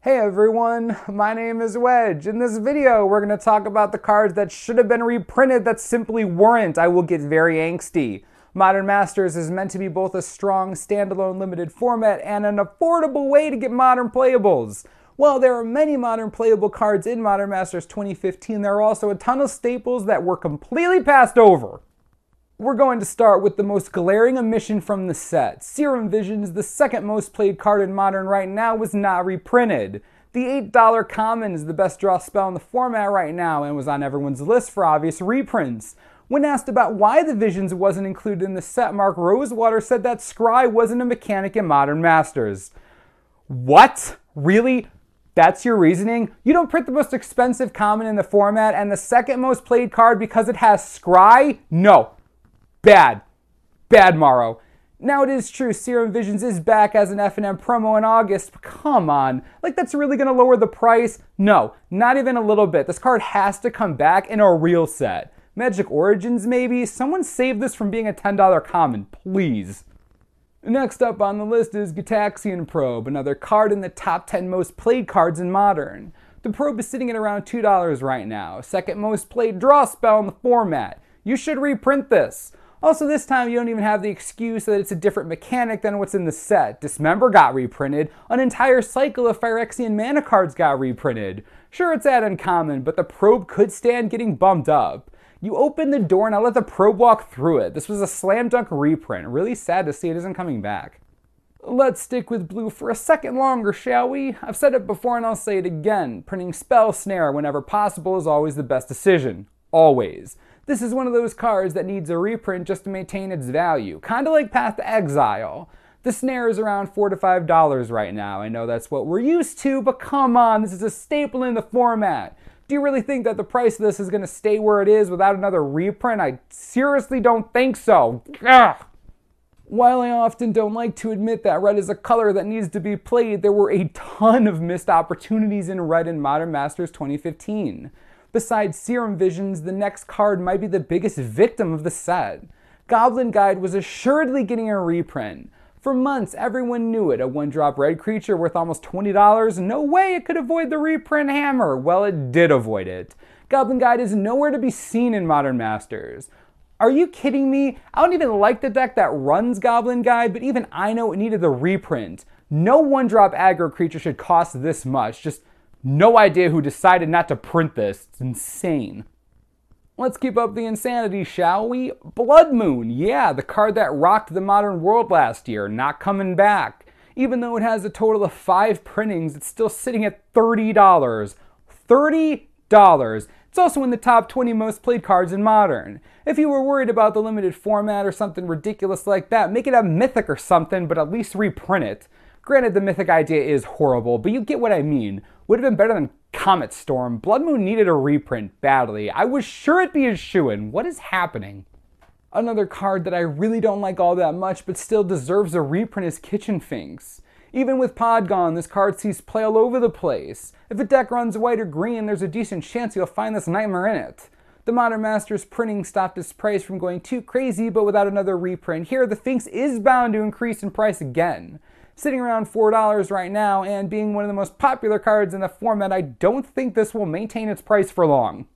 Hey everyone, my name is Wedge. In this video, we're going to talk about the cards that should have been reprinted that simply weren't. I will get very angsty. Modern Masters is meant to be both a strong, standalone limited format and an affordable way to get modern playables. While there are many modern playable cards in Modern Masters 2015, there are also a ton of staples that were completely passed over. We're going to start with the most glaring omission from the set. Serum Visions, the second most played card in Modern right now, was not reprinted. The $8 common is the best draw spell in the format right now and was on everyone's list for obvious reprints. When asked about why the Visions wasn't included in the set, Mark Rosewater said that Scry wasn't a mechanic in Modern Masters. What? Really? That's your reasoning? You don't print the most expensive common in the format and the second most played card because it has Scry? No. Bad. Bad, Morrow. Now it is true, Serum Visions is back as an F&M promo in August, but come on. Like, that's really going to lower the price? No, not even a little bit. This card has to come back in a real set. Magic Origins, maybe? Someone save this from being a $10 common, please. Next up on the list is Axion Probe, another card in the top 10 most played cards in Modern. The Probe is sitting at around $2 right now, second most played draw spell in the format. You should reprint this. Also, this time you don't even have the excuse that it's a different mechanic than what's in the set. Dismember got reprinted. An entire cycle of Phyrexian mana cards got reprinted. Sure, it's at uncommon, but the Probe could stand getting bumped up. You open the door and I'll let the Probe walk through it. This was a slam dunk reprint. Really sad to see it isn't coming back. Let's stick with blue for a second longer, shall we? I've said it before and I'll say it again. Printing spell Snare whenever possible is always the best decision. Always. This is one of those cards that needs a reprint just to maintain its value, kind of like Path to Exile. The Snare is around $4 to $5 right now. I know that's what we're used to, but come on, this is a staple in the format. Do you really think that the price of this is going to stay where it is without another reprint? I seriously don't think so. Ugh. While I often don't like to admit that red is a color that needs to be played, there were a ton of missed opportunities in red in Modern Masters 2015. Besides Serum Visions, the next card might be the biggest victim of the set. Goblin Guide was assuredly getting a reprint. For months, everyone knew it. A one-drop red creature worth almost $20. No way it could avoid the reprint hammer. Well, it did avoid it. Goblin Guide is nowhere to be seen in Modern Masters. Are you kidding me? I don't even like the deck that runs Goblin Guide, but even I know it needed the reprint. No one-drop aggro creature should cost this much. Just no idea who decided not to print this. It's insane. Let's keep up the insanity, shall we? Blood Moon, yeah, the card that rocked the modern world last year, not coming back. Even though it has a total of 5 printings, it's still sitting at $30. $30! It's also in the top 20 most played cards in Modern. If you were worried about the limited format or something ridiculous like that, make it a Mythic or something, but at least reprint it. Granted, the Mythic idea is horrible, but you get what I mean. Would have been better than Comet Storm. Blood Moon needed a reprint badly. I was sure it'd be a shoo-in. What is happening? Another card that I really don't like all that much, but still deserves a reprint is Kitchen Finks. Even with Pod gone, this card sees play all over the place. If a deck runs white or green, there's a decent chance you'll find this nightmare in it. The Modern Masters printing stopped its price from going too crazy, but without another reprint here, the Finks is bound to increase in price again. Sitting around $4 right now, and being one of the most popular cards in the format, I don't think this will maintain its price for long.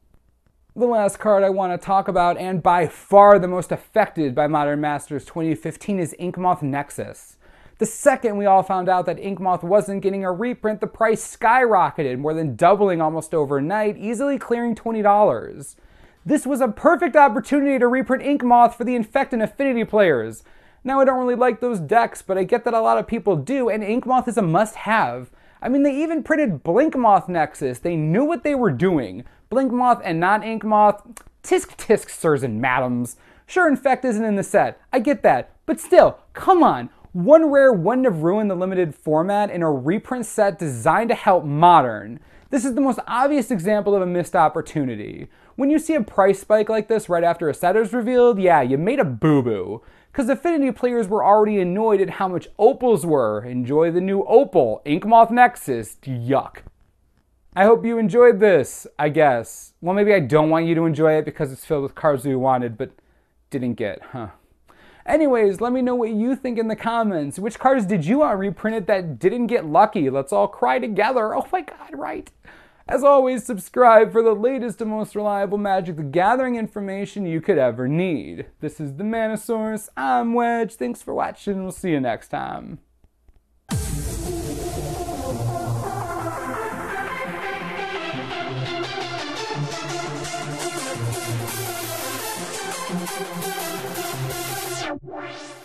The last card I want to talk about, and by far the most affected by Modern Masters 2015, is Inkmoth Nexus. The second we all found out that Inkmoth wasn't getting a reprint, the price skyrocketed, more than doubling almost overnight, easily clearing $20. This was a perfect opportunity to reprint Inkmoth for the Infect and Affinity players. Now, I don't really like those decks, but I get that a lot of people do, and Inkmoth is a must-have. I mean, they even printed Inkmoth Nexus. They knew what they were doing. Inkmoth and non-Inkmoth, tisk, sirs and madams. Sure, Infect isn't in the set. I get that. But still, come on. One rare wouldn't have ruined the limited format in a reprint set designed to help Modern. This is the most obvious example of a missed opportunity. When you see a price spike like this right after a set is revealed, yeah, you made a boo-boo. Because Affinity players were already annoyed at how much Opals were. Enjoy the new Opal, Inkmoth Nexus, yuck. I hope you enjoyed this, I guess. Well, maybe I don't want you to enjoy it because it's filled with cards we wanted, but didn't get, huh? Anyways, let me know what you think in the comments. Which cards did you want reprinted that didn't get lucky? Let's all cry together. Oh my god, right? As always, subscribe for the latest and most reliable Magic the Gathering information you could ever need. This is the Manosaurus. I'm Wedge. Thanks for watching. We'll see you next time. Wow.